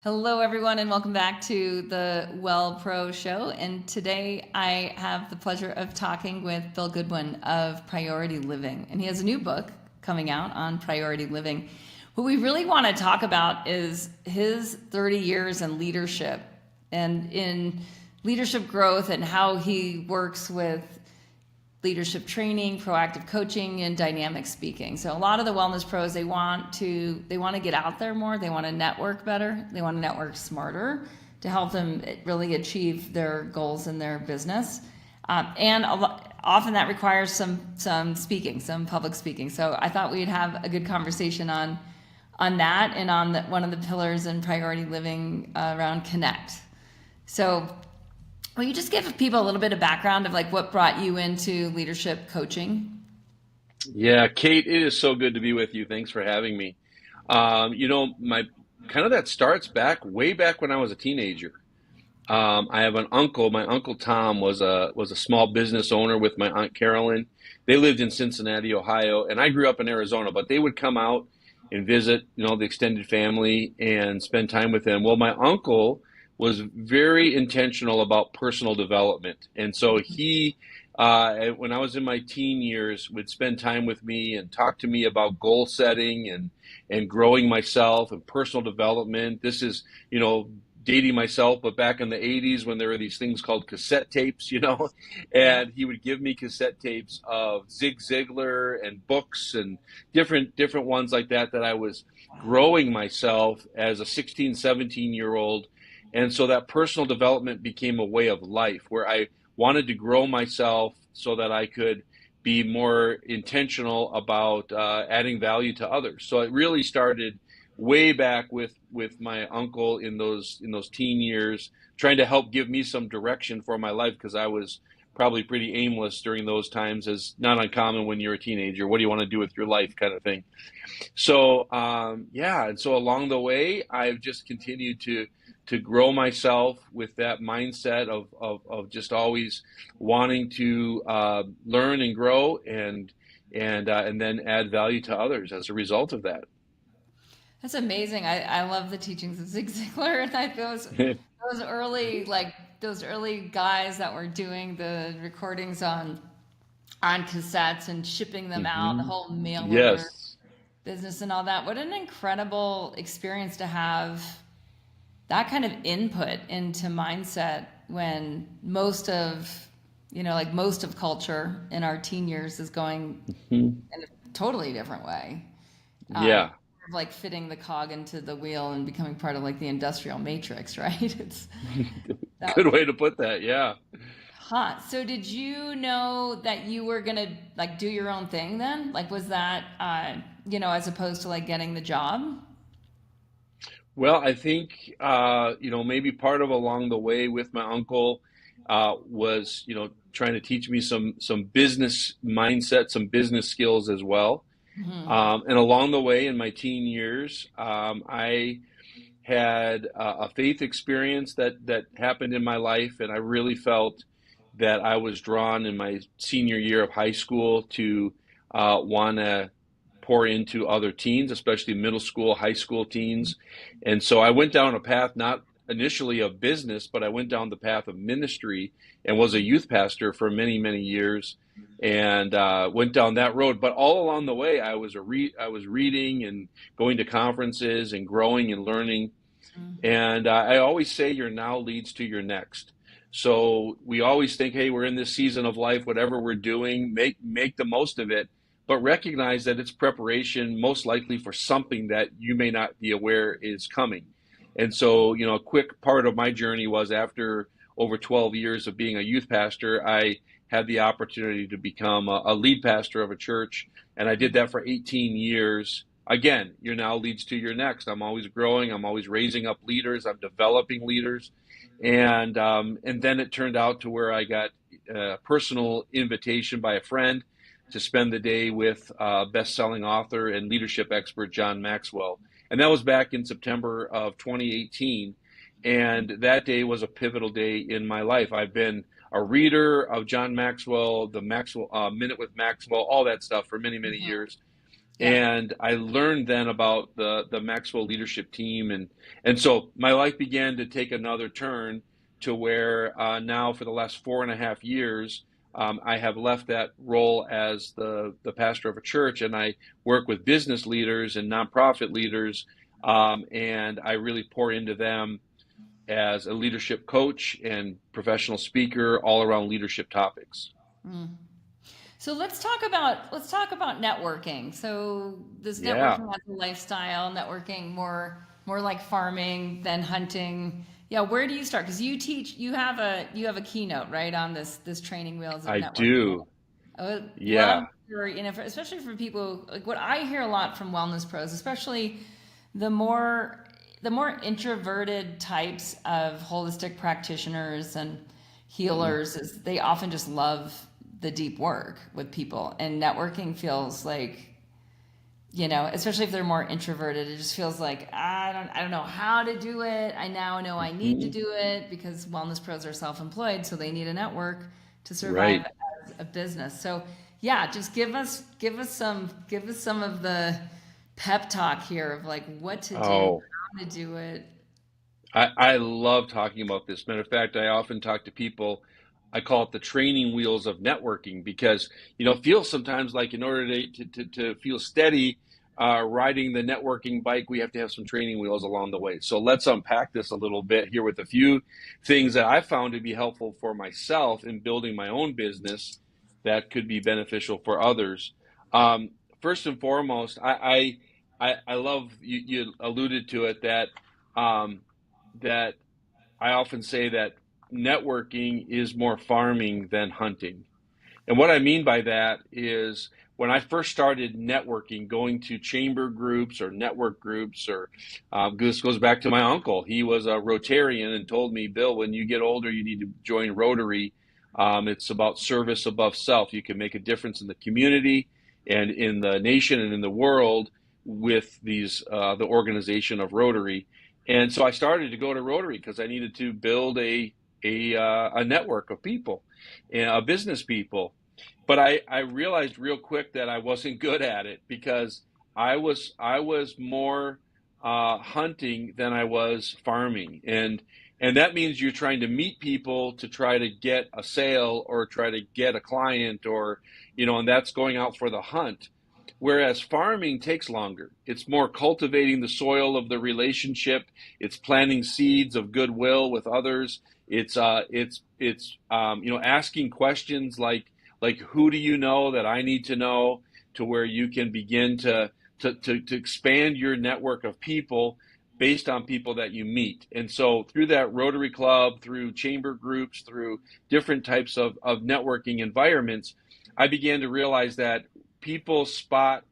Hello, everyone, and welcome back to the Well Pro Show. And today I have the pleasure of talking with Bill Goodwin of Priority Living. And he has a new book coming out on priority living. What we really want to talk about is his 30 years in leadership and in leadership growth and how he works with leadership training, proactive coaching, and dynamic speaking. So a lot of the wellness pros, they want to get out there more. They want to network better. They want to network smarter to help them really achieve their goals in their business. And often that requires some speaking, some public speaking. So I thought we'd have a good conversation on that and on one of the pillars in priority living around connect. So will you just give people a little bit of background of like what brought you into leadership coaching? Yeah, Kate, it is so good to be with you. Thanks for having me. My kind of that starts way back when I was a teenager. I have an uncle. My uncle Tom was a small business owner with my aunt Carolyn. They lived in Cincinnati, Ohio, and I grew up in Arizona. But they would come out and visit, the extended family and spend time with them. Well, my uncle was very intentional about personal development, and so he, when I was in my teen years, would spend time with me and talk to me about goal setting and growing myself and personal development. This is, dating myself, but back in the 80s when there were these things called cassette tapes, Yeah. and he would give me cassette tapes of Zig Ziglar and books and different ones like that I was Wow. growing myself as a 16, 17-year-old. And so that personal development became a way of life where I wanted to grow myself so that I could be more intentional about adding value to others. So it really started way back with my uncle in those teen years, trying to help give me some direction for my life because I was probably pretty aimless during those times, as not uncommon when you're a teenager. What do you want to do with your life, kind of thing. So yeah, and so along the way, I've just continued to grow myself with that mindset of just always wanting to learn and grow and then add value to others as a result of that. That's amazing. I love the teachings of Zig Ziglar and those early those early guys that were doing the recordings on cassettes and shipping them out, the Hmm. whole mail order Yes. business and all that. What an incredible experience to have that kind of input into mindset when most of culture in our teen years is going Mhm. in a totally different way. Yeah. Like fitting the cog into the wheel and becoming part of like the industrial matrix, right? It's that Good was way to put that. Yeah. hot. So did you know that you were gonna like do your own thing then? Like was that as opposed to like getting the job? Well, I think maybe part of along the way with my uncle was trying to teach me some business mindset, some business skills as well. Hmm. And along the way in my teen years, I had a faith experience that happened in my life, and I really felt that I was drawn in my senior year of high school to want to pour into other teens, especially middle school, high school teens. And so I went down a path not initially of business, but I went down the path of ministry and was a youth pastor for many, many years, and went down that road. But all along the way, I was reading and going to conferences and growing and learning. And I always say your now leads to your next. So we always think, hey, we're in this season of life, whatever we're doing, make the most of it, but recognize that it's preparation most likely for something that you may not be aware is coming. And so, a quick part of my journey was after over 12 years of being a youth pastor, I had the opportunity to become a lead pastor of a church, and I did that for 18 years. Again, your now leads to your next. I'm always growing. I'm always raising up leaders. I'm developing leaders, and then it turned out to where I got a personal invitation by a friend to spend the day with best-selling author and leadership expert John Maxwell, and that was back in September of 2018. And that day was a pivotal day in my life. I've been a reader of John Maxwell, the Maxwell Minute with Maxwell, all that stuff for many, many Hmm. years. Yeah. And I learned then about the Maxwell leadership team, and so my life began to take another turn to where now for the last 4.5 years, I have left that role as the pastor of a church, and I work with business leaders and nonprofit leaders, and I really pour into them as a leadership coach and professional speaker all around leadership topics. Mm. So let's talk about networking. So this Yeah, networking as a lifestyle, networking more like farming than hunting. Yeah, where do you start? Because you have a keynote, right, on this training wheels of I networking. do. I would love Yeah. for, especially for people like what I hear a lot from wellness pros, especially the more the more introverted types of holistic practitioners and Mhm. healers is they often just love the deep work with people, and networking feels like, especially if they're more introverted, it just feels like I don't know how to do it. I now know I need to Mhm. do it because wellness pros are self-employed, so they need a network to survive Right. as a business. So yeah, just give us some of the pep talk here of like what to do, Oh, how to do it. I love talking about this. Matter of fact, I often talk to people. I call it the training wheels of networking because, it feels sometimes like in order to feel steady riding the networking bike, we have to have some training wheels along the way. So let's unpack this a little bit here with a few things that I found to be helpful for myself in building my own business that could be beneficial for others. Um, First and foremost, I love you alluded to it um, that I often say that networking is more farming than hunting. And what I mean by that is when I first started networking, going to chamber groups or network groups, or this goes back to my uncle. He was a Rotarian and told me, Bill, when you get older, you need to join Rotary. It's about service above self. You can make a difference in the community and in the nation and in the world with the organization of Rotary. And so I started to go to Rotary because I needed to build a network of people, business people. But I realized real quick that I wasn't good at it because I was more hunting than I was farming, and that means you're trying to meet people to try to get a sale or try to get a client, or and that's going out for the hunt. Whereas farming takes longer. It's more cultivating the soil of the relationship. It's planting seeds of goodwill with others. It's asking questions like who do you know that I need to know, to where you can begin to expand your network of people based on people that you meet. And so through that Rotary Club, through chamber groups, through different types of networking environments, I began to realize that people spot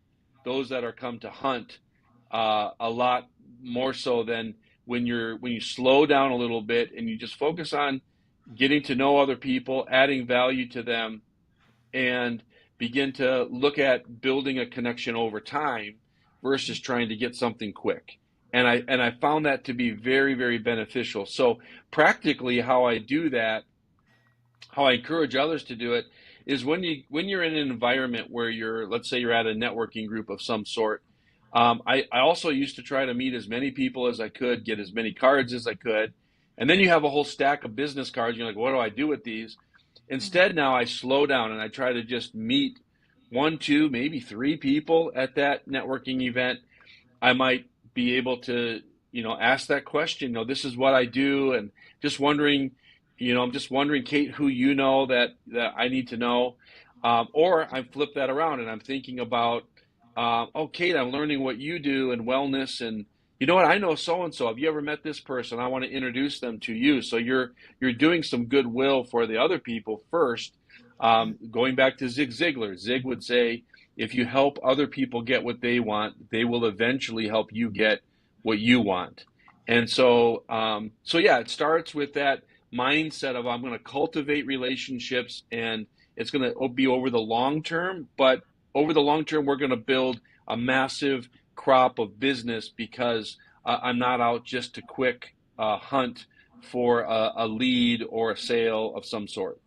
those that are come to hunt a lot more so than when you slow down a little bit and you just focus on getting to know other people, adding value to them, and begin to look at building a connection over time versus trying to get something quick. And I found that to be very, very beneficial. So practically how I do that, how I encourage others to do it, is when you're in an environment where let's say you're at a networking group of some sort. I also used to try to meet as many people as I could, get as many cards as I could, and then you have a whole stack of business cards. You're like, what do I do with these? Instead, now I slow down and I try to just meet one, two, maybe three people at that networking event. I might be able to, ask that question. This is what I do, and just wondering, I'm just wondering, Kate, who that I need to know, or I flip that around and I'm thinking about, oh, Kate, I'm learning what you do in wellness, and you know what? I know so and so. Have you ever met this person? I want to introduce them to you. So you're doing some goodwill for the other people first. Going back to Zig Ziglar, Zig would say, if you help other people get what they want, they will eventually help you get what you want. And so yeah, it starts with that mindset of I'm going to cultivate relationships, and it's going to be over the long term. But over the long term, we're going to build a massive crop of business because I'm not out just to quick hunt for a lead or a sale of some sort.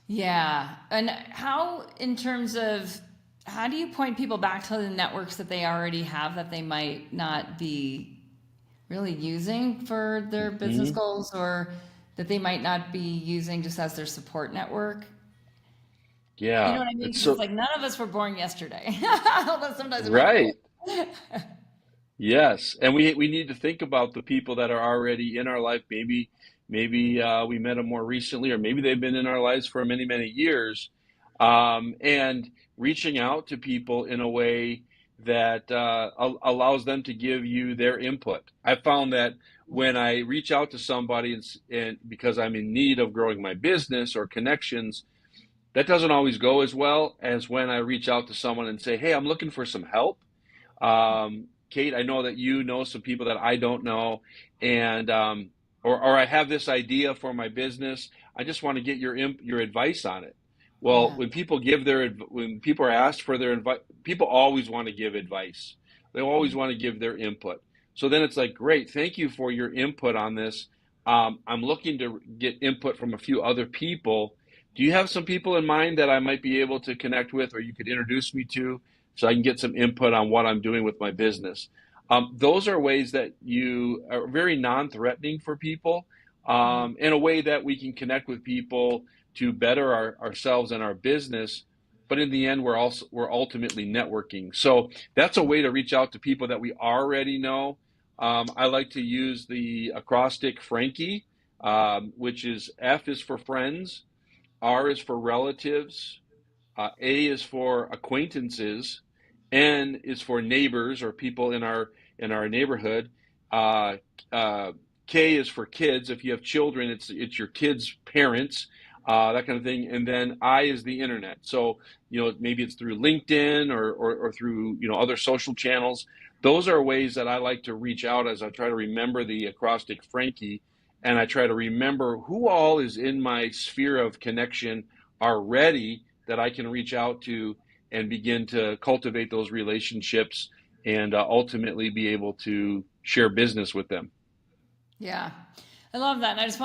Yeah. And how, in terms of, how do you point people back to the networks that they already have that they might not be really using for their business Hmm. goals, or that they might not be using just as their support network? You know Yeah, what I mean? it's Because it's so like none of us were born yesterday. Although sometimes it might feel right. like Yes, and we need to think about the people that are already in our life. Maybe we met them more recently, or maybe they've been in our lives for many many years, and reaching out to people in a way that allows them to give you their input. I found that when I reach out to somebody and because I'm in need of growing my business or connections, that doesn't always go as well as when I reach out to someone and say, "Hey, I'm looking for some help." Kate, I know that you know some people that I don't know, and or I have this idea for my business. I just want to get your advice on it. Well, yeah. when people are asked for their advice, people always want to give advice. They always Mhm. want to give their input. So then it's like, great, thank you for your input on this. I'm looking to get input from a few other people. Do you have some people in mind that I might be able to connect with, or you could introduce me to? So I can get some input on what I'm doing with my business. Those are ways that you are very non-threatening for people, Mhm. in a way that we can connect with people to better ourselves and our business. But in the end, we're ultimately networking. So that's a way to reach out to people that we already know. I like to use the acrostic Frankie, which is F is for friends, R is for relatives, A is for acquaintances, N is for neighbors or people in our neighborhood. Uh, uh, K is for kids. If you have children, it's your kids' parents, that kind of thing. And then I is the internet. So maybe it's through LinkedIn or through other social channels. Those are ways that I like to reach out as I try to remember the acrostic Frankie, and I try to remember who all is in my sphere of connection already that I can reach out to and begin to cultivate those relationships and ultimately be able to share business with them. Yeah, I love that, and I just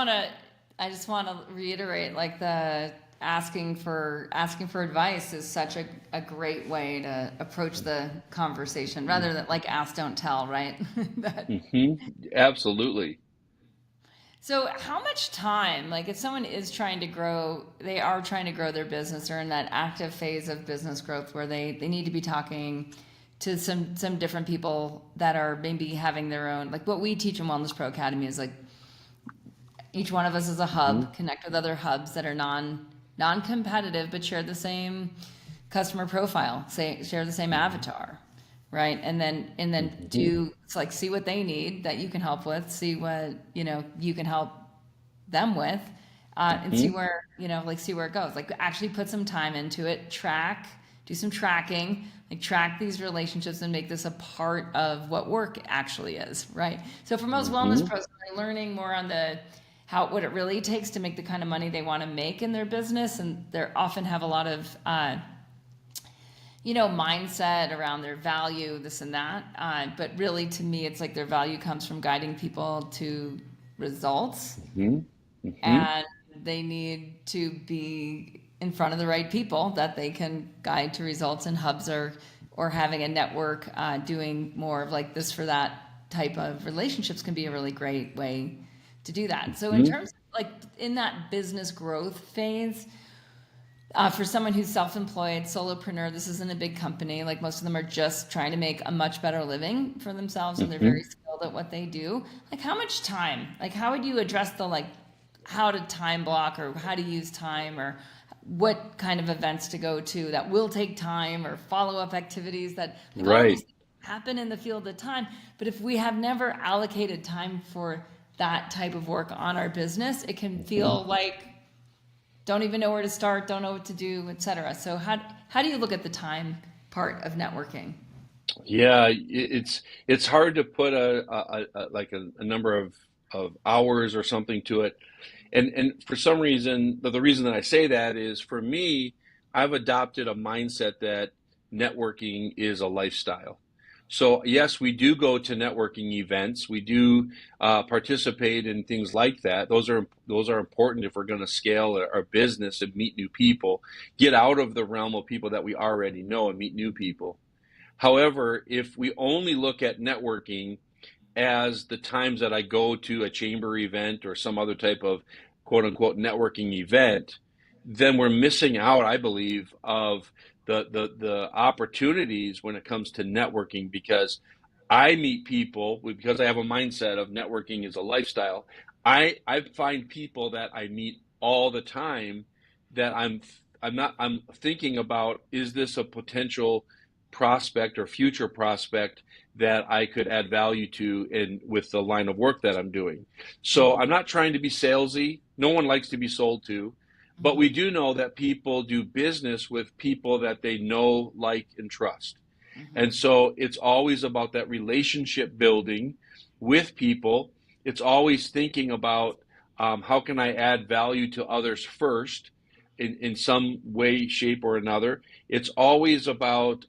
want to reiterate, like, the asking for advice is such a great way to approach the conversation, rather than like ask don't tell, right? that Hmm. Absolutely. So, how much time, like if someone is trying to grow, they are trying to grow their business, or in that active phase of business growth where they need to be talking to some different people that are maybe having their own, like what we teach in Wellness Pro Academy is like each one of us is a Hmm. hub, connect with other hubs that are non-competitive but share the same customer profile, say share the same avatar, right? And then Hmm. do it's like see what they need that you can help with, see what you can help them with, and see Hmm. where like see where it goes. Like actually put some time into it, do some tracking, like track these relationships and make this a part of what work actually is, right? So for most wellness Hmm. pros, they're learning more on the how what it really takes to make the kind of money they want to make in their business, and they often have a lot of mindset around their value, this and that. But really, to me, it's like their value comes from guiding people to results, Hmm. Hmm. and they need to be in front of the right people that they can guide to results. And hubs or having a network, doing more of like this for that type of relationships can be a really great way to do that. So, in Hmm. terms of like in that business growth phase, for someone who's self-employed, solopreneur, this isn't a big company. Like most of them are just trying to make a much better living for themselves, and they're very Hmm. skilled at what they do. Like how much time? Like how would you address the like how to time block, or how to use time, or what kind of events to go to that will take time, or follow-up activities that like all of these Right. things happen in the field of time. But if we have never allocated time for that type of work on our business, it can Hmm. feel like don't even know where to start, don't know what to do, etc. So how do you look at the time part of networking? Yeah, it's hard to put a number of hours or something to it. And for some reason, the reason that I say that is for me, I've adopted a mindset that networking is a lifestyle. So yes, we do go to networking events. We do participate in things like that. Those are important if we're going to scale our business and meet new people, get out of the realm of people that we already know and meet new people. However, if we only look at networking as the times that I go to a chamber event or some other type of quote unquote networking event, then we're missing out, I believe, of the opportunities when it comes to networking because I meet people because I have a mindset of networking is a lifestyle. I find people that I meet all the time that I'm thinking about, is this a potential prospect or future prospect that I could add value to in with the line of work that I'm doing. So I'm not trying to be salesy. No one likes to be sold to, but we Mm-hmm. do know that people do business with people that they know, like, and trust. Mm-hmm. And so it's always about that relationship building with people. It's always thinking about how can I add value to others first in some way, shape, or another. It's always about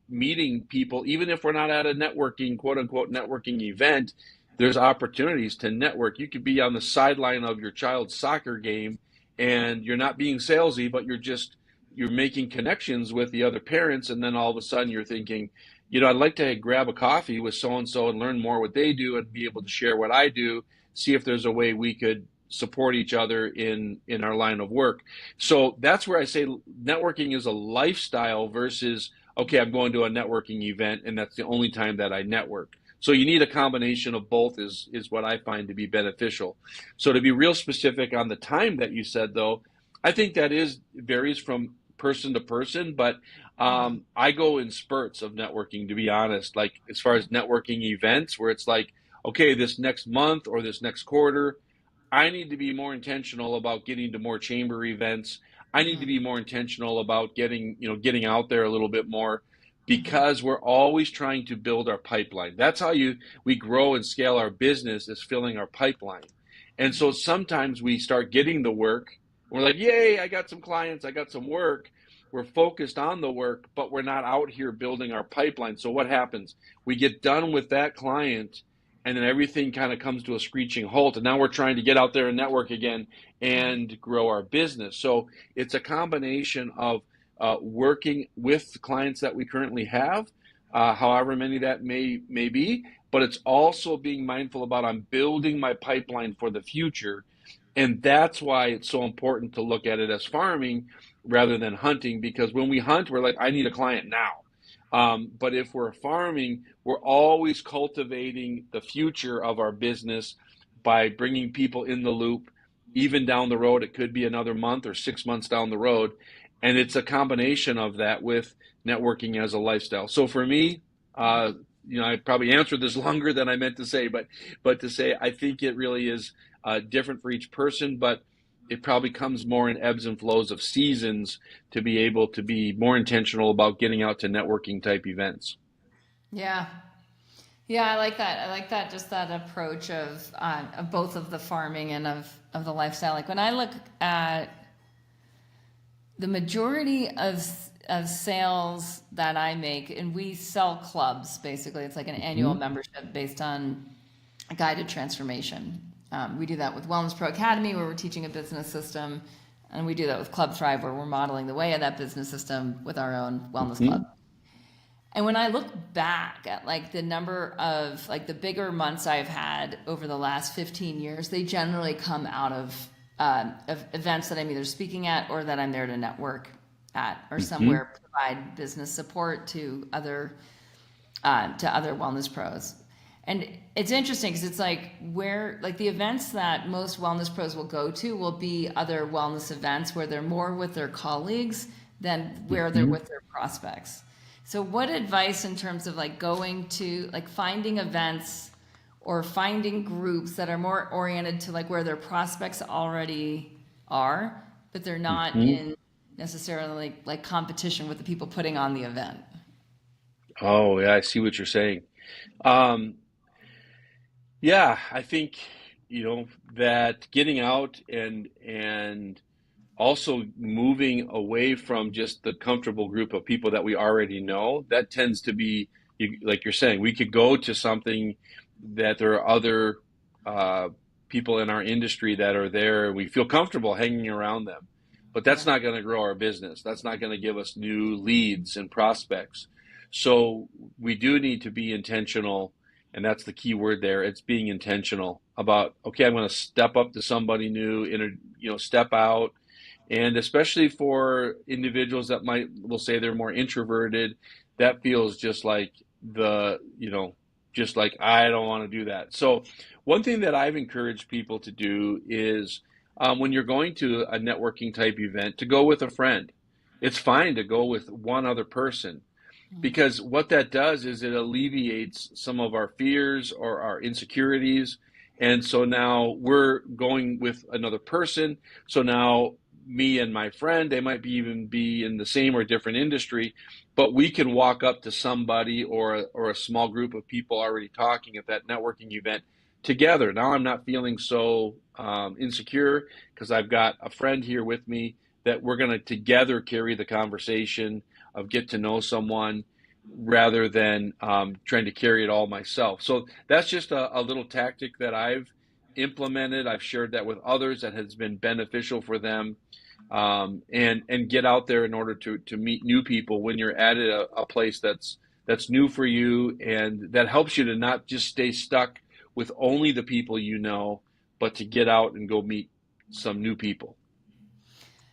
meeting people, even if we're not at a networking, quote unquote, networking event. There's opportunities to network. You could be on the sideline of your child's soccer game and you're not being salesy, but you're making connections with the other parents, and then all of a sudden you're thinking, I'd like to grab a coffee with so and so and learn more what they do and be able to share what I do, see if there's a way we could support each other in our line of work. So that's where I say networking is a lifestyle versus, okay, I'm going to a networking event and that's the only time that I network. So you need a combination of both is what I find to be beneficial. So to be real specific on the time that you said though, I think that is varies from person to person, but Mm-hmm. I go in spurts of networking, to be honest. Like as far as networking events, where it's like, okay, this next month or this next quarter, I need to be more intentional about getting to more chamber events. I need to Mm-hmm. be more intentional about getting out there a little bit more Mm-hmm. because we're always trying to build our pipeline. That's how we grow and scale our business is filling our pipeline. And so sometimes we start getting the work. We're like, yay, I got some clients, I got some work. We're focused on the work, but we're not out here building our pipeline. So what happens? We get done with that client and then everything kind of comes to a screeching halt. And now we're trying to get out there and network again and grow our business. So it's a combination of working with clients that we currently have, however many that may be, but it's also being mindful about I'm building my pipeline for the future. And that's why it's so important to look at it as farming rather than hunting, because when we hunt, we're like, I need a client now. But if we're farming, we're always cultivating the future of our business by bringing people in the loop, even down the road. It could be another month or 6 months down the road. And it's a combination of that with networking as a lifestyle. So for me, uh, I probably answered this longer than I meant to say, but to say I think it really is different for each person, but it probably comes more in ebbs and flows of seasons to be able to be more intentional about getting out to networking type events. Yeah. Yeah, I like that. I like that, just that approach of both of the farming and of the lifestyle. Like when I look at the majority of sales that I make, and we sell clubs basically. It's like an annual Hmm. membership based on a guided transformation. We do that with Wellness Pro Academy, where we're teaching a business system, and we do that with Club Thrive, where we're modeling the way of that business system with our own wellness club. Hmm. And when I look back at like the number of like the bigger months I've had over the last 15 years, they generally come out of events that I'm either speaking at or that I'm there to network at or Hmm. somewhere provide business support to other wellness pros. And it's interesting because it's like where like the events that most wellness pros will go to will be other wellness events where they're more with their colleagues than where they're Hmm. with their prospects. So what advice in terms of like going to like finding events or finding groups that are more oriented to like where their prospects already are, but they're not Hmm. in necessarily like competition with the people putting on the event? Oh, yeah, I see what you're saying. Um, yeah, I think, that getting out and also moving away from just the comfortable group of people that we already know, that tends to be like you're saying, we could go to something that there are other people in our industry that are there. We feel comfortable hanging around them, but that's Yeah. not going to grow our business. That's not going to give us new leads and prospects. So we do need to be intentional, and that's the key word there. It's being intentional about, okay, I'm going to step up to somebody new, step out. And especially for individuals that will say they're more introverted, that feels just like just like I don't want to do that. So one thing that I've encouraged people to do is when you're going to a networking type event, to go with a friend. It's fine to go with one other person, because what that does is it alleviates some of our fears or our insecurities. And so now we're going with another person. So now me and my friend, they might even be in the same or different industry, but we can walk up to somebody or a small group of people already talking at that networking event together. Now I'm not feeling so insecure, because I've got a friend here with me that we're going to together carry the conversation of get to know someone, rather than trying to carry it all myself. So that's just a little tactic that I've implemented. I've shared that with others that has been beneficial for them, and get out there in order to meet new people when you're at a place that's new for you, and that helps you to not just stay stuck with only the people you know, but to get out and go meet some new people.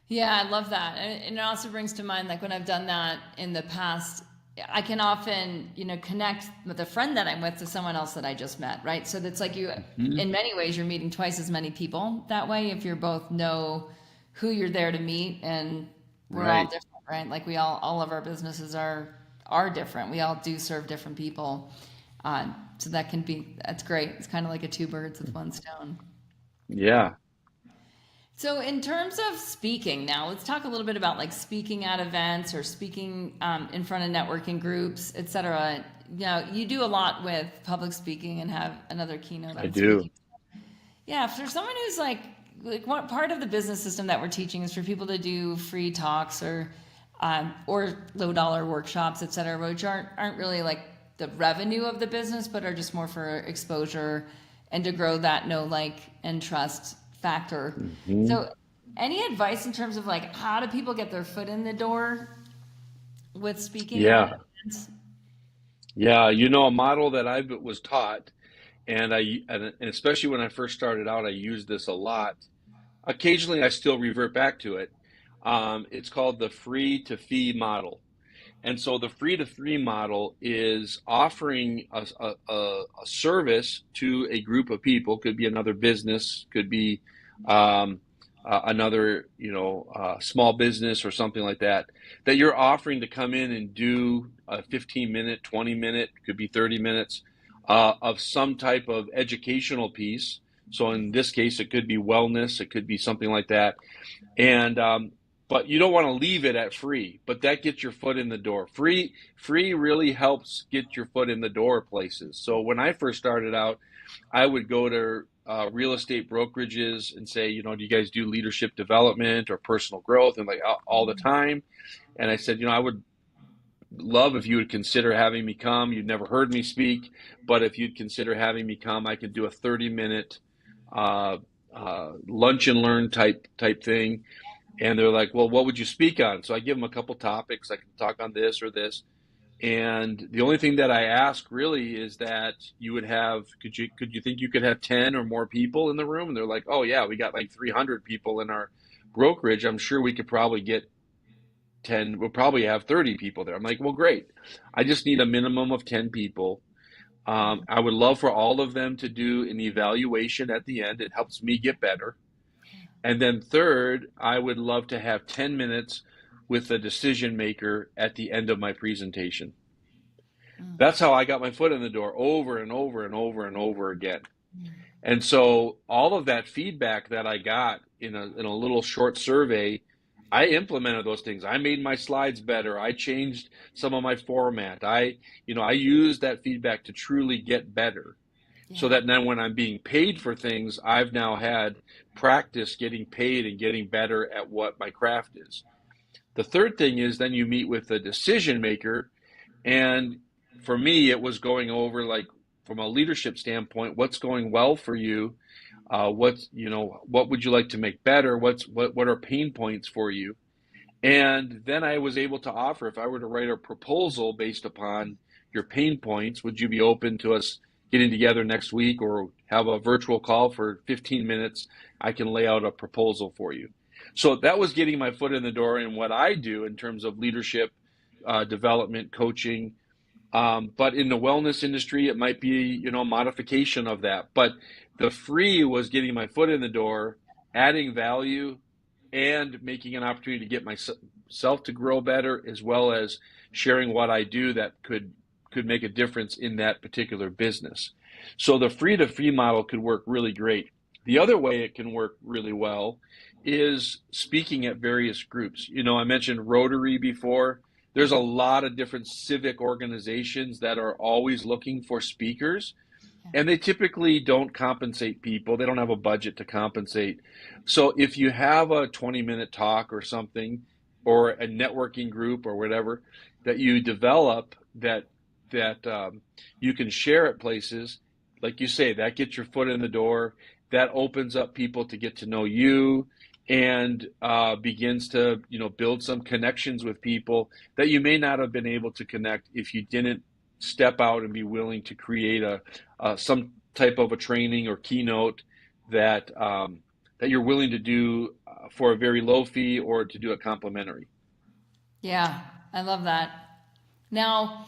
Yeah, I love that. And it also brings to mind, like when I've done that in the past, I can often, connect with a friend that I'm with to someone else that I just met, right? So that's like Mhm. in many ways, you're meeting twice as many people that way if you're both know who you're there to meet, and we're all Right. different, right? Like all of our businesses are different. We all do serve different people. So that's great. It's kind of like a two birds with one stone. Yeah. So, in terms of speaking, now let's talk a little bit about like speaking at events or speaking in front of networking groups, etc. You do a lot with public speaking and have another keynote I on do. speaking. Yeah, for someone who's like what part of the business system that we're teaching is for people to do free talks or low dollar workshops, etc., which aren't really like the revenue of the business, but are just more for exposure and to grow that know, like, and trust factor. Hmm. So, any advice in terms of like how do people get their foot in the door with speaking at Yeah. events? Yeah. A model that I was taught, and especially when I first started out, I used this a lot. Occasionally, I still revert back to it. It's called the free to fee model. And so the free to free model is offering a service to a group of people, could be another business, could be um, another, small business or something like that, that you're offering to come in and do a 15-minute, 20-minute, could be 30 minutes of some type of educational piece. So in this case, it could be wellness, it could be something like that. And but you don't want to leave it at free, but that gets your foot in the door. Free really helps get your foot in the door places. So when I first started out, I would go to real estate brokerages and say, do you guys do leadership development or personal growth? And like all the time. And I said, I would love if you would consider having me come. You'd never heard me speak, but if you'd consider having me come, I could do a 30-minute uh, lunch and learn type thing. And they're like, well, what would you speak on? So I give them a couple topics. I can talk on this or this. And the only thing that I ask really is that you would have, could you think you could have 10 or more people in the room? And they're like, oh yeah, we got like 300 people in our brokerage. I'm sure we could probably get 10, we'll probably have 30 people there. I'm like, well, great. I just need a minimum of 10 people. I would love for all of them to do an evaluation at the end. It helps me get better. And then third, I would love to have 10 minutes with the decision maker at the end of my presentation. That's how I got my foot in the door over and over and over and over again. And so all of that feedback that I got in a little short survey, I implemented those things. I made my slides better. I changed some of my format. I used that feedback to truly get better, so Yeah. that then when I'm being paid for things, I've now had practice getting paid and getting better at what my craft is. The third thing is then you meet with the decision maker, and for me, it was going over, like, from a leadership standpoint, what's going well for you? What would you like to make better? What are pain points for you? And then I was able to offer, if I were to write a proposal based upon your pain points, would you be open to us getting together next week or have a virtual call for 15 minutes? I can lay out a proposal for you. So that was getting my foot in the door in what I do in terms of leadership, development, coaching. But in the wellness industry, it might be, a modification of that. But the free was getting my foot in the door, adding value, and making an opportunity to get myself to grow better, as well as sharing what I do that could make a difference in that particular business. So the free to free model could work really great. The other way it can work really well is speaking at various groups. I mentioned Rotary before. There's a lot of different civic organizations that are always looking for speakers, and they typically don't compensate people. They don't have a budget to compensate. So if you have a 20-minute talk or something, or a networking group or whatever that you develop that you can share at places, like you say, that gets your foot in the door. That opens up people to get to know you, and begins to build some connections with people that you may not have been able to connect if you didn't step out and be willing to create some type of a training or keynote that you're willing to do for a very low fee, or to do it complimentary. Yeah, I love that. Now,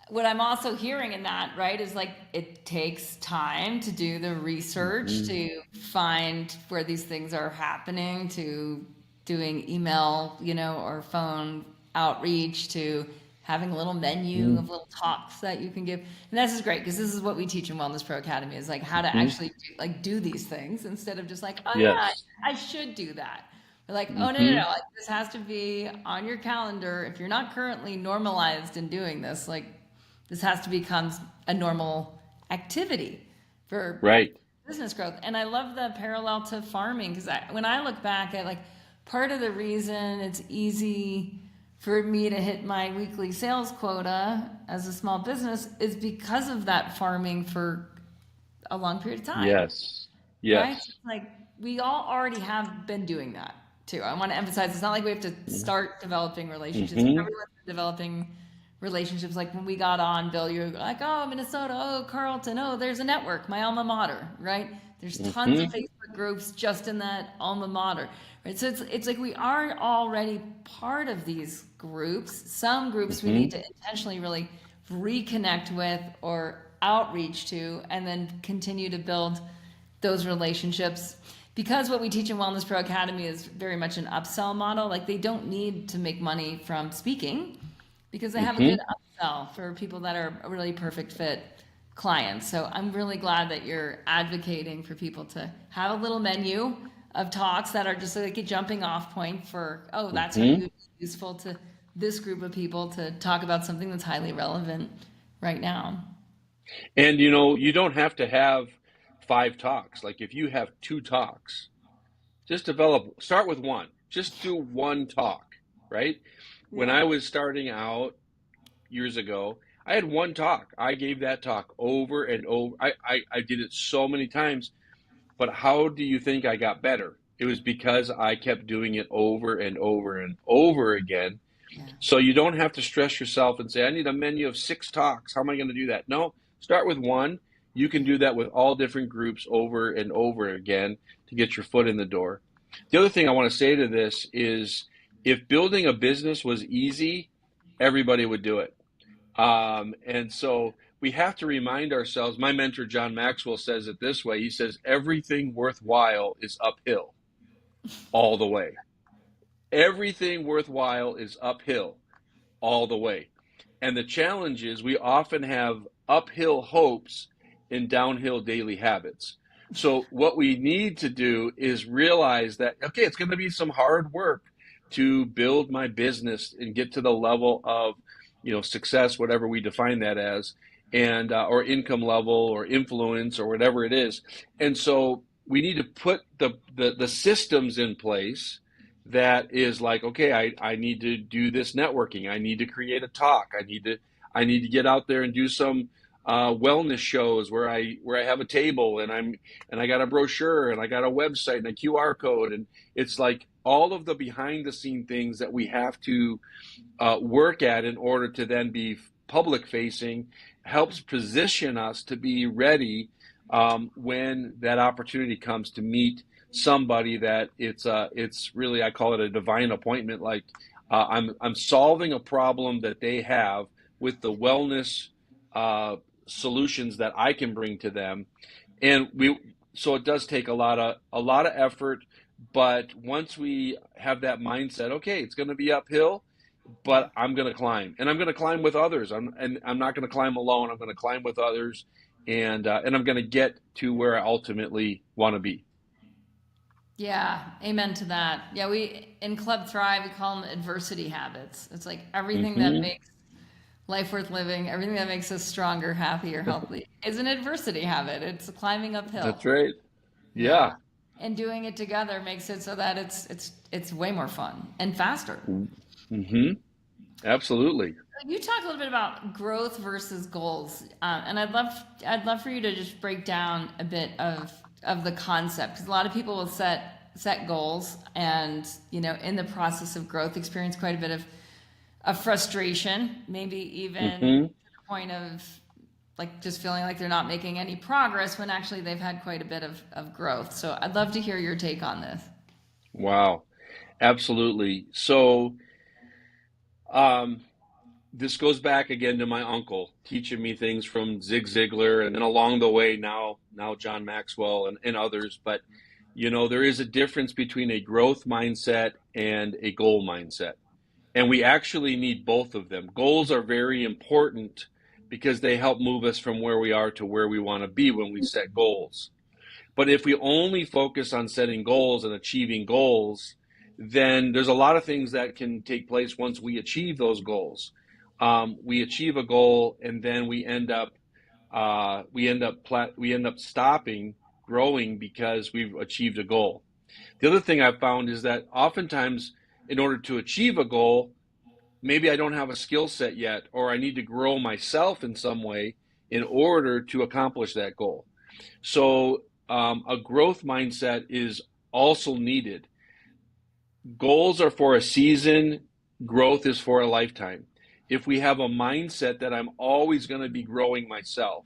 what I'm also hearing in that, right, is like it takes time to do the research, Mm-hmm. to find where these things are happening, to doing email, or phone outreach, to having a little menu of little talks that you can give. And this is great, because this is what we teach in Wellness Pro Academy, is like how to Mm-hmm. actually do these things, instead of just like, oh yeah, Yes. I should do that. We're like, oh no, no, Mm-hmm. no, like this has to be on your calendar. If you're not currently normalized in doing this, like this has to become a normal activity for Right. business growth. And I love the parallel to farming, because when I look back at, like, part of the reason it's easy for me to hit my weekly sales quota as a small business is because of that farming for a long period of time, Yes. right? Yes. Like, we all already have been doing that too. I want to emphasize, it's not like we have to start developing relationships. Mm-hmm. Everyone's been developing relationships. Like when we got on, Bill, you were like, oh, Minnesota, oh, Carlton, oh, there's a network, my alma mater, right? There's tons of Mm-hmm. Facebook groups just in that alma mater, right? So it's like we are already part of these groups. Some groups we need Mm-hmm. to intentionally really reconnect with or outreach to, and then continue to build those relationships. Because what we teach in Wellness Pro Academy is very much an upsell model. Like, they don't need to make money from speaking, because they have a good Mm-hmm. upsell for people that are a really perfect fit clients. So I'm really glad that you're advocating for people to have a little menu of talks that are just like a jumping off point for, oh, that's how you Mm-hmm. would be useful to this group of people to talk about something that's highly relevant right now. And you don't have to have 5 talks. Like, if you have 2 talks, just start with one. Just do one talk, right? When Yeah. I was starting out years ago, I had one talk. I gave that talk over and over. I did it so many times. But how do you think I got better? It was because I kept doing it over and over and over again. Yeah. So you don't have to stress yourself and say, I need a menu of 6 talks. How am I going to do that? No, start with one. You can do that with all different groups over and over again to get your foot in the door. The other thing I want to say to this is, if building a business was easy, everybody would do it. And so we have to remind ourselves. My mentor, John Maxwell, says it this way. He says, everything worthwhile is uphill all the way. Everything worthwhile is uphill all the way. And the challenge is, we often have uphill hopes and downhill daily habits. So what we need to do is realize that, okay, it's going to be some hard work to build my business and get to the level of, success, whatever we define that as, and or income level or influence or whatever it is. And so we need to put the systems in place that is like, okay, I need to do this networking. I need to create a talk. I need to get out there and do some wellness shows where I have a table and I got a brochure and I got a website and a QR code, and it's like all of the behind the scene things that we have to work at in order to then be public facing helps position us to be ready when that opportunity comes to meet somebody that it's really, I call it a divine appointment. Like I'm solving a problem that they have with the wellness solutions that I can bring to them, and so it does take a lot of effort. But once we have that mindset, okay, it's going to be uphill, Yeah. but I'm going to climb, and I'm going to climb with others. I'm not going to climb alone. I'm going to climb with others, and I'm going to get to where I ultimately want to be. Yeah, amen to that. Yeah, we in Club Thrive, we call them adversity habits. It's like everything that Hmm. makes life worth living, everything that makes us stronger, happier, healthy is an adversity habit. It's climbing uphill. That's right. Yeah. Yeah. And doing it together makes it so that it's way more fun and faster. Hmm. Absolutely. You talk a little bit about growth versus goals, and I'd love for you to just break down a bit of the concept, because a lot of people will set goals, and in the process of growth experience quite a bit of frustration, maybe even to Hmm. the point of like just feeling like they're not making any progress when actually they've had quite a bit of growth. So I'd love to hear your take on this. Wow. Absolutely. So, um, this goes back again to my uncle teaching me things from Zig Ziglar, and then along the way now John Maxwell and others. But there is a difference between a growth mindset and a goal mindset. And we actually need both of them. Goals are very important because they help move us from where we are to where we want to be when we set goals. But if we only focus on setting goals and achieving goals, then there's a lot of things that can take place once we achieve those goals. We achieve a goal, and then we end up stopping growing because we've achieved a goal. The other thing I've found is that oftentimes, in order to achieve a goal, maybe I don't have a skill set yet, or I need to grow myself in some way in order to accomplish that goal. So, a growth mindset is also needed. Goals are for a season, growth is for a lifetime. If we have a mindset that I'm always going to be growing myself,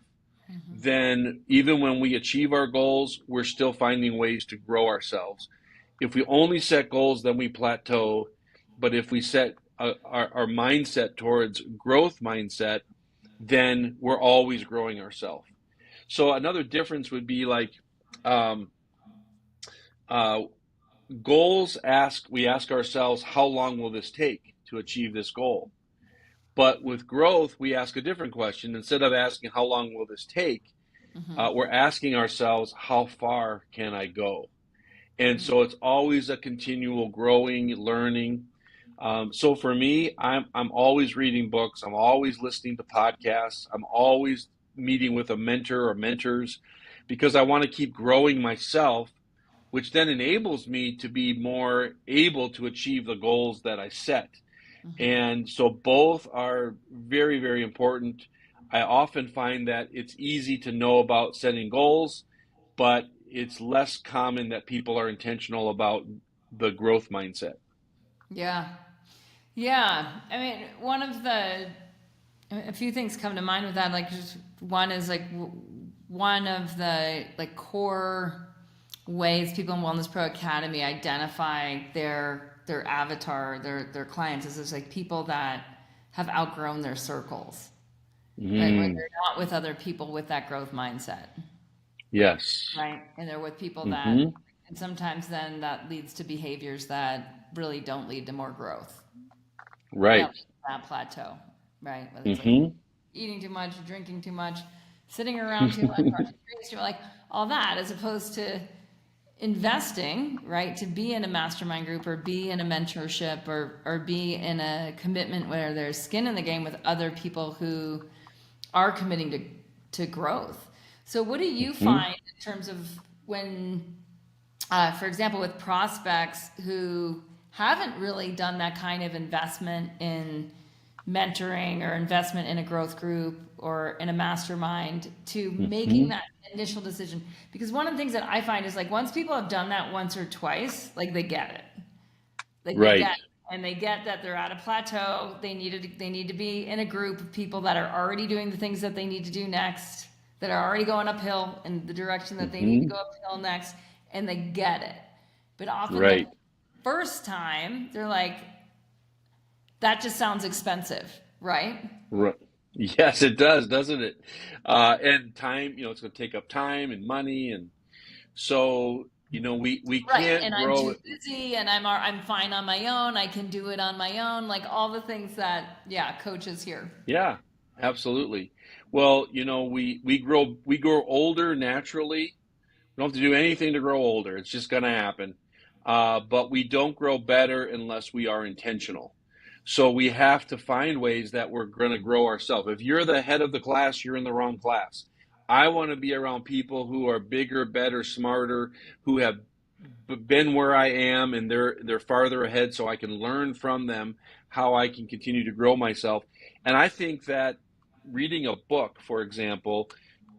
Hmm. then even when we achieve our goals, we're still finding ways to grow ourselves. If we only set goals, then we plateau. But if we set our mindset towards growth mindset, then we're always growing ourselves. So another difference would be like um, uh, goals we ask ourselves, how long will this take to achieve this goal? But with growth, we ask a different question. Instead of asking how long will this take, Hmm. we're asking ourselves, how far can I go? And so it's always a continual growing, learning. So for me, I'm always reading books. I'm always listening to podcasts. I'm always meeting with a mentor or mentors because I want to keep growing myself, which then enables me to be more able to achieve the goals that I set. Hmm. And so both are very, very important. I often find that it's easy to know about setting goals, but it's less common that people are intentional about the growth mindset. Yeah. Yeah. I mean, a few things come to mind with that. Like, just one is like one of the like core ways people in Wellness Pro Academy identify their avatar, their clients is just like people that have outgrown their circles, right? Where Mm, they're not with other people with that growth mindset, yes. right? And they're with people that, Hmm. and sometimes then that leads to behaviors that really don't lead to more growth. That Right. that plateau, right? Whether it's like Hmm. eating too much, drinking too much, sitting around too much, watching screens too much, like all that, as opposed to investing, right? To be in a mastermind group or be in a mentorship or be in a commitment where there's skin in the game with other people who are committing to growth. So what do you Hmm. find in terms of when, for example, with prospects who haven't really done that kind of investment in mentoring or investment in a growth group or in a mastermind to making Hmm. that initial decision. Because one of the things that I find is like once people have done that once or twice, like they get it. Like they Right. get and they get that they're at a plateau. They need to be in a group of people that are already doing the things that they need to do next, that are already going uphill in the direction that they need to Hmm. go uphill next, and they get it. But often the Right. first time they're like, that just sounds expensive, right? Right. Yes, it does, doesn't it? And time, it's going to take up time and money, and so we Right. can't And I'm grow too it. busy and I'm fine on my own. I can do it on my own. Like all the things that, yeah, coaches here. Yeah, absolutely. Well, we grow older naturally. We don't have to do anything to grow older. It's just going to happen. But we don't grow better unless we are intentional. So we have to find ways that we're going to grow ourselves. If you're the head of the class, you're in the wrong class. I want to be around people who are bigger, better, smarter, who have been where I am, and they're farther ahead, so I can learn from them how I can continue to grow myself. And I think that reading a book, for example,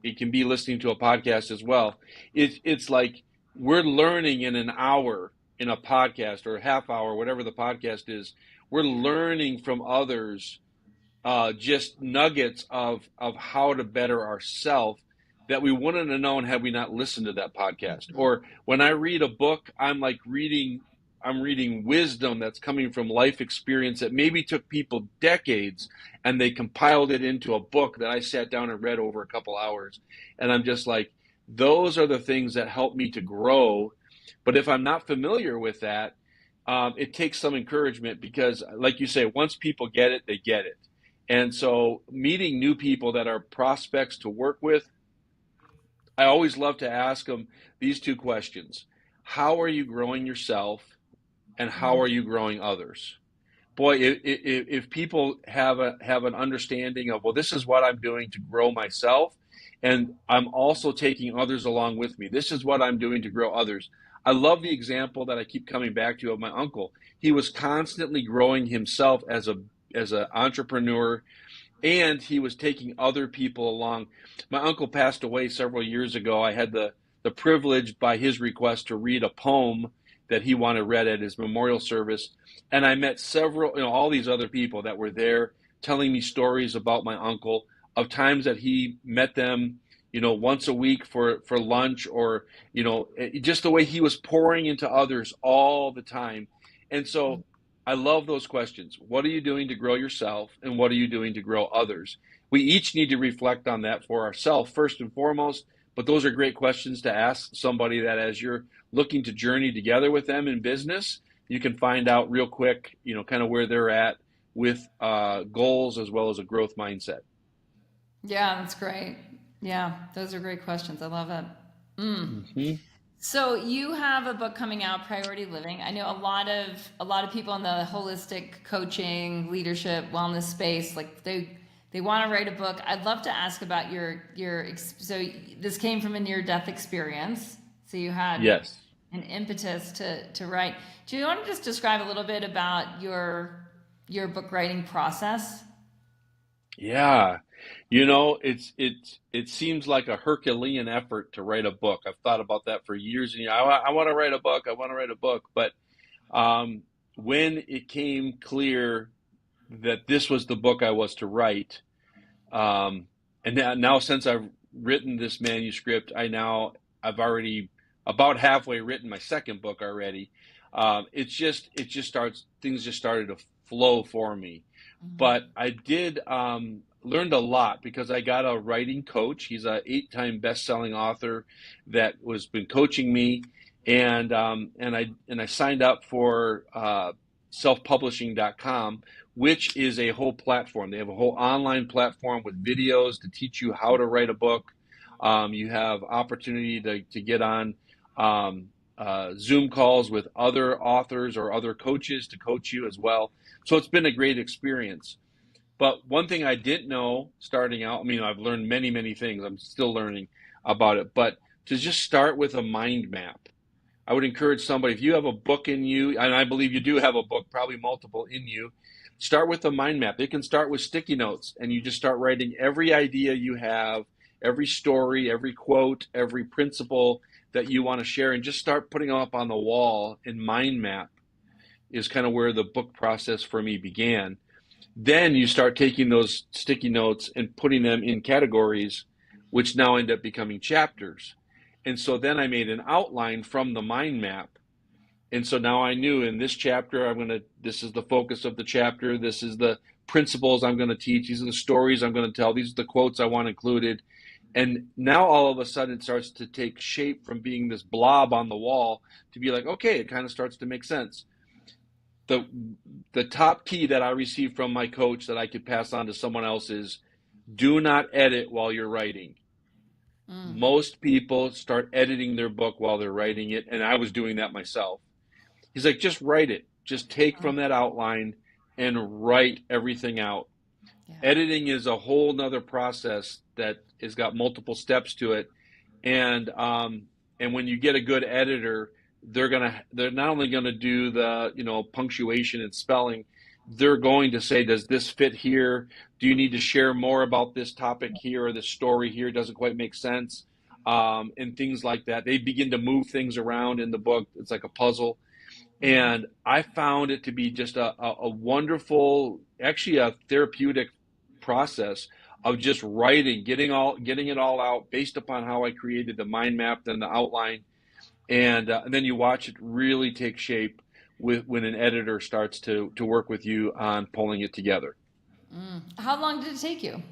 it can be listening to a podcast as well. It's like we're learning in an hour in a podcast or a half hour, whatever the podcast is. We're learning from others, just nuggets of how to better ourselves that we wouldn't have known had we not listened to that podcast. Or when I read a book, I'm reading wisdom that's coming from life experience that maybe took people decades, and they compiled it into a book that I sat down and read over a couple hours. And I'm just like, those are the things that help me to grow. But if I'm not familiar with that, it takes some encouragement because, like you say, once people get it, they get it. And so, meeting new people that are prospects to work with, I always love to ask them these two questions. How are you growing yourself, and how are you growing others? Boy, if people have an understanding of, well, this is what I'm doing to grow myself, and I'm also taking others along with me. This is what I'm doing to grow others. I love the example that I keep coming back to of my uncle. He was constantly growing himself as an entrepreneur, and he was taking other people along. My uncle passed away several years ago. I had the privilege, by his request, to read a poem that he wanted read at his memorial service. And I met several, all these other people that were there telling me stories about my uncle, of times that he met them, once a week for lunch, or, just the way he was pouring into others all the time. And so I love those questions. What are you doing to grow yourself, and what are you doing to grow others? We each need to reflect on that for ourselves first and foremost, but those are great questions to ask somebody that, as you're looking to journey together with them in business, you can find out real quick, kind of where they're at with goals as well as a growth mindset. Yeah, that's great. Yeah, those are great questions. I love it. Hmm. So you have a book coming out, Priority Living. I know a lot of people in the holistic coaching, leadership, wellness space, like they want to write a book. I'd love to ask about so this came from a near death experience. So you had Yes. an impetus to write. Do you want to just describe a little bit about your book writing process? Yeah. It seems like a Herculean effort to write a book. I've thought about that for years, and I want to write a book. I want to write a book. But um, when it came clear that this was the book I was to write, um, and now since I've written this manuscript, I've already about halfway written my second book already. It just starts things just started to flow for me. But I did learned a lot because I got a writing coach. He's a 8-time best-selling author that was been coaching me, and I signed up for selfpublishing.com, which is a whole platform. They have a whole online platform with videos to teach you how to write a book. You have opportunity to get on Zoom calls with other authors or other coaches to coach you as well. So it's been a great experience. But one thing I didn't know starting out, I mean, I've learned many, many things. I'm still learning about it, but to just start with a mind map. I would encourage somebody, if you have a book in you, and I believe you do have a book, probably multiple in you, Start with a mind map. It can start with sticky notes, and you just start writing every idea you have, every story, every quote, every principle that you want to share, and just start putting them up on the wall. And mind map is kind of where the book process for me began. Then you start taking those sticky notes and putting them in categories, which now end up becoming chapters. And so then I made an outline from the mind map. And so now I knew in this chapter, this is the focus of the chapter. This is the principles I'm going to teach. These are the stories I'm going to tell. These are the quotes I want included. And now all of a sudden it starts to take shape from being this blob on the wall to be like, okay, it kind of starts to make sense. The top key that I received from my coach that I could pass on to someone else is, do not edit while you're writing. Most people start editing their book while they're writing it, and I was doing that myself. He's like, just write it. Just take from that outline and write everything out. Yeah. Editing is a whole nother process that has got multiple steps to it. And when you get a good editor, they're not only gonna do the punctuation and spelling, they're going to say, does this fit here? Do you need to share more about this topic here, or this story here doesn't quite make sense? And things like that. They begin to move things around in the book. It's like a puzzle. And I found it to be just a wonderful, actually a therapeutic process of just writing, getting it all out based upon how I created the mind map, then the outline. And then you watch it really take shape when an editor starts to work with you on pulling it together. How long did it take you?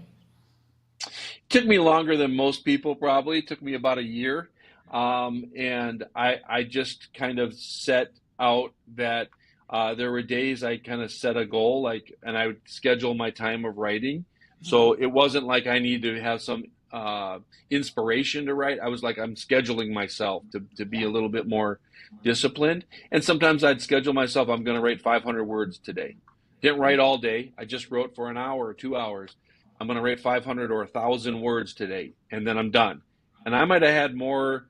It took me longer than most people, probably. It took me about a year. And I just kind of set out that there were days I kind of set a goal, and I would schedule my time of writing. So it wasn't like I need to have some inspiration to write. I was like, I'm scheduling myself to be a little bit more disciplined. And sometimes I'd schedule myself, I'm going to write 500 words today. Didn't write all day. I just wrote for an hour or 2 hours. I'm going to write 500 or 1,000 words today, and then I'm done. And I might have had more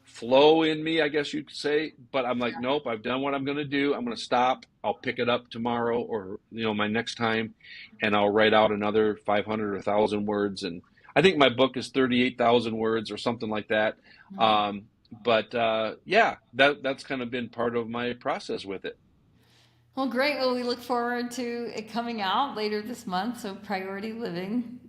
flow in me, I guess you could say, but I'm like, nope, I've done what I'm going to do. I'm going to stop. I'll pick it up tomorrow, or my next time, and I'll write out another 500 or 1,000 words. And I think my book is 38,000 words or something like that. Yeah, that's kind of been part of my process with it. Well, great. Well, we look forward to it coming out later this month. So Priority Living.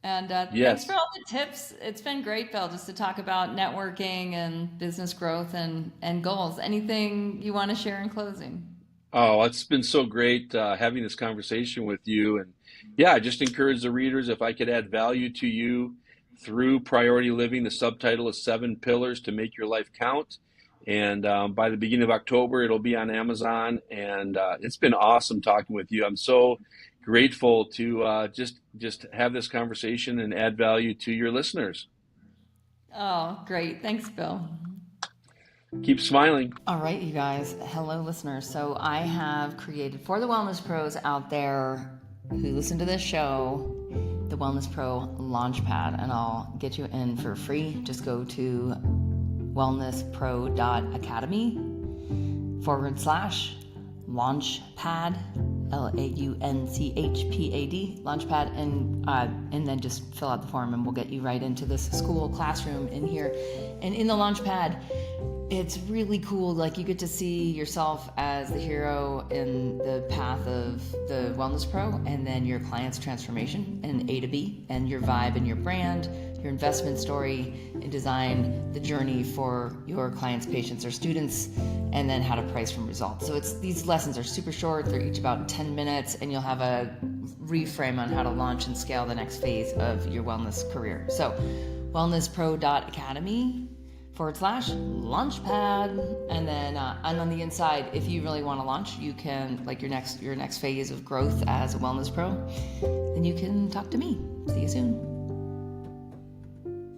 And Yes. Thanks for all the tips. It's been great, Bill, just to talk about networking and business growth and goals. Anything you want to share in closing? Oh, it's been so great having this conversation with you. And yeah, I just encourage the readers, if I could add value to you through Priority Living. The subtitle is 7 Pillars to Make Your Life Count. And by the beginning of October, it'll be on Amazon. And it's been awesome talking with you. I'm so grateful to just have this conversation and add value to your listeners. Oh, great. Thanks, Bill. Keep smiling. All right, you guys. Hello, listeners. So I have created for the wellness pros out there who listen to this show, the Wellness Pro Launchpad, and I'll get you in for free. Just go to wellnesspro.academy /Launchpad, LAUNCHPAD, Launchpad, and then just fill out the form and we'll get you right into this school classroom in here. And in the Launchpad, it's really cool. Like, you get to see yourself as the hero in the path of the Wellness Pro, and then your client's transformation and A to B, and your vibe and your brand, your investment story, and design the journey for your clients, patients, or students, and then how to price from results. So these lessons are super short. They're each about 10 minutes, and you'll have a reframe on how to launch and scale the next phase of your wellness career. So wellnesspro.academy /Launchpad. And then on the inside, if you really want to launch, you can, like, your next phase of growth as a wellness pro, then you can talk to me. See you soon.